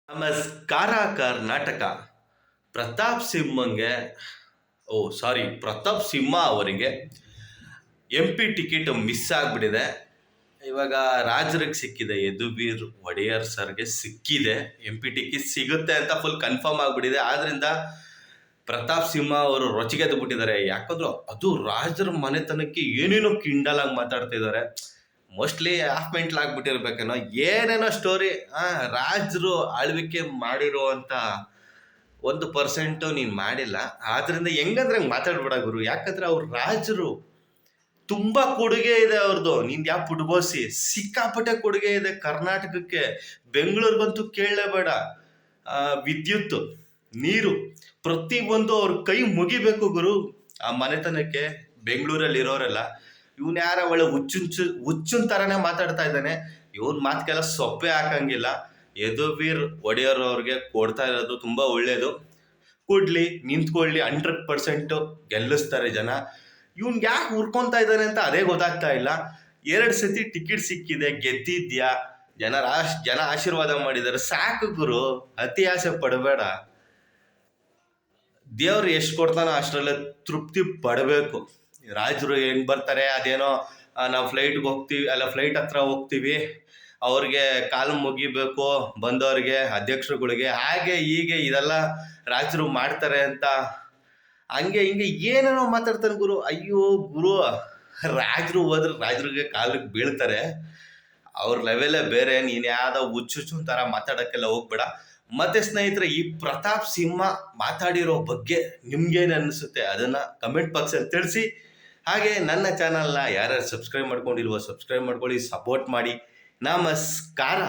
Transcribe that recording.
ನಮಸ್ಕಾರ ಕರ್ನಾಟಕ. ಪ್ರತಾಪ್ ಸಿಂಹಂಗೆ ಪ್ರತಾಪ್ ಸಿಂಹ ಅವರಿಗೆ MP ticket miss ಆಗಿಬಿಟ್ಟಿದೆ. ಇವಾಗ ರಾಜರಿಗೆ ಸಿಕ್ಕಿದೆ, ಯದುವೀರ್ ಒಡೆಯರ್ ಸರ್ಗೆ ಸಿಕ್ಕಿದೆ. MP ಟಿಕೆಟ್ ಸಿಗುತ್ತೆ ಅಂತ ಫುಲ್ ಕನ್ಫರ್ಮ್ ಆಗಿಬಿಟ್ಟಿದೆ. ಆದ್ರಿಂದ ಪ್ರತಾಪ್ ಸಿಂಹ ಅವರು ರೊಚ್ಚಿಗೆದ್ದು ಬಿಟ್ಟಿದ್ದಾರೆ. ಯಾಕಂದ್ರೆ ಅದು ರಾಜರ ಮನೆತನಕ್ಕೆ ಏನೇನೋ ಕಿಂಡಲಾಗಿ ಮಾತಾಡ್ತಿದ್ದಾರೆ. ಮೋಸ್ಟ್ಲಿ ಹಾಫ್ ಮೆಂಟ್ಲ್ ಆಗ್ಬಿಟ್ಟಿರ್ಬೇಕೇನೋ, ಏನೇನೋ ಸ್ಟೋರಿ. ರಾಜರು ಆಳ್ವಿಕೆ ಮಾಡಿರುವಂತ 1% ನೀನ್ ಮಾಡಿಲ್ಲ, ಆದ್ರಿಂದ ಹೆಂಗಂದ್ರೆ ಹಂಗೆ ಮಾತಾಡ್ಬೇಡ ಗುರು. ಯಾಕಂದ್ರೆ ಅವ್ರ ರಾಜರು ತುಂಬಾ ಕೊಡುಗೆ ಇದೆ ಅವ್ರದ್ದು. ನಿಂದ ಯಾವ ಪುಟ್ಬೋಸಿ, ಸಿಕ್ಕಾಪಟ್ಟೆ ಕೊಡುಗೆ ಇದೆ ಕರ್ನಾಟಕಕ್ಕೆ. ಬೆಂಗಳೂರಿಗಂತೂ ಕೇಳಲೇಬೇಡ. ವಿದ್ಯುತ್, ನೀರು, ಪ್ರತಿ ಒಂದು ಅವ್ರ ಕೈ ಮುಗಿಬೇಕು ಗುರು ಆ ಮನೆತನಕ್ಕೆ. ಬೆಂಗಳೂರಲ್ಲಿ ಇರೋರೆಲ್ಲ ಇವನ್ ಯಾರ ಒಳ್ಳೆ ಹುಚ್ಚುನ್ ತರನೇ ಮಾತಾಡ್ತಾ ಇದ್ದಾನೆ. ಇವನ್ ಮಾತ್ಗೆಲ್ಲ ಸೊಪ್ಪೆ ಹಾಕಂಗಿಲ್ಲ. ಯದುವೀರ್ ಒಡೆಯರ್ ಅವ್ರಿಗೆ ಕೊಡ್ತಾ ಇರೋದು ತುಂಬಾ ಒಳ್ಳೇದು. ಕೊಡ್ಲಿ, ನಿಂತ್ಕೊಳ್ಳಿ, 100% ಗೆಲ್ಲಿಸ್ತಾರೆ ಜನ. ಇವನ್ ಯಾಕೆ ಹುರ್ಕೊಂತಾ ಇದ್ದಾನೆ ಅಂತ ಅದೇ ಗೊತ್ತಾಗ್ತಾ ಇಲ್ಲ. 2 ಸತಿ ಟಿಕೆಟ್ ಸಿಕ್ಕಿದೆ, ಗೆದ್ದಿದ್ಯಾ, ಜನ ಆಶೀರ್ವಾದ ಮಾಡಿದ್ದಾರೆ, ಸಾಕು ಗುರು. ಅತಿ ಆಸೆ ಪಡಬೇಡ. ದೇವ್ರು ಎಷ್ಟು ಕೊಡ್ತಾನೋ ಅಷ್ಟರಲ್ಲೇ ತೃಪ್ತಿ ಪಡಬೇಕು. ರಾಜರು ಹೆಂಗ್ ಬರ್ತಾರೆ, ಅದೇನೋ ನಾವು ಫ್ಲೈಟ್ಗೆ ಹೋಗ್ತೀವಿ, ಅಲ್ಲ ಫ್ಲೈಟ್ ಹತ್ರ ಹೋಗ್ತೀವಿ, ಅವ್ರಿಗೆ ಕಾಲು ಮುಗಿಬೇಕು ಬಂದವ್ರಿಗೆ, ಅಧ್ಯಕ್ಷರುಗಳಿಗೆ, ಹಾಗೆ ಹೀಗೆ ಇದೆಲ್ಲ ರಾಜರು ಮಾಡ್ತಾರೆ ಅಂತ ಹಂಗೆ ಹಿಂಗೆ ಏನೇನೋ ಮಾತಾಡ್ತಾನೆ ಗುರು. ಅಯ್ಯೋ ಗುರು, ರಾಜರು ಹೋದ್ರೆ ರಾಜರಿಗೆ ಕಾಲಿಗೆ ಬೀಳ್ತಾರೆ. ಅವ್ರ ಲೆವೆಲೇ ಬೇರೆ. ನೀನು ಯಾವ್ದೋ ಹುಚ್ಚು ಥರ ಮಾತಾಡೋಕ್ಕೆಲ್ಲ ಹೋಗ್ಬೇಡ. ಮತ್ತೆ ಸ್ನೇಹಿತರೆ, ಈ ಪ್ರತಾಪ್ ಸಿಂಹ ಮಾತಾಡಿರೋ ಬಗ್ಗೆ ನಿಮ್ಗೇನು ಅನಿಸುತ್ತೆ ಅದನ್ನ ಕಮೆಂಟ್ ಬಾಕ್ಸಲ್ಲಿ ತಿಳಿಸಿ. ಹಾಗೆ ನನ್ನ ಚಾನಲ್ನ ಯಾರ್ಯಾರು ಸಬ್ಸ್ಕ್ರೈಬ್ ಮಾಡ್ಕೊಂಡಿಲ್ವೋ ಸಬ್ಸ್ಕ್ರೈಬ್ ಮಾಡ್ಕೊಳ್ಳಿ, ಸಪೋರ್ಟ್ ಮಾಡಿ. ನಮಸ್ಕಾರ.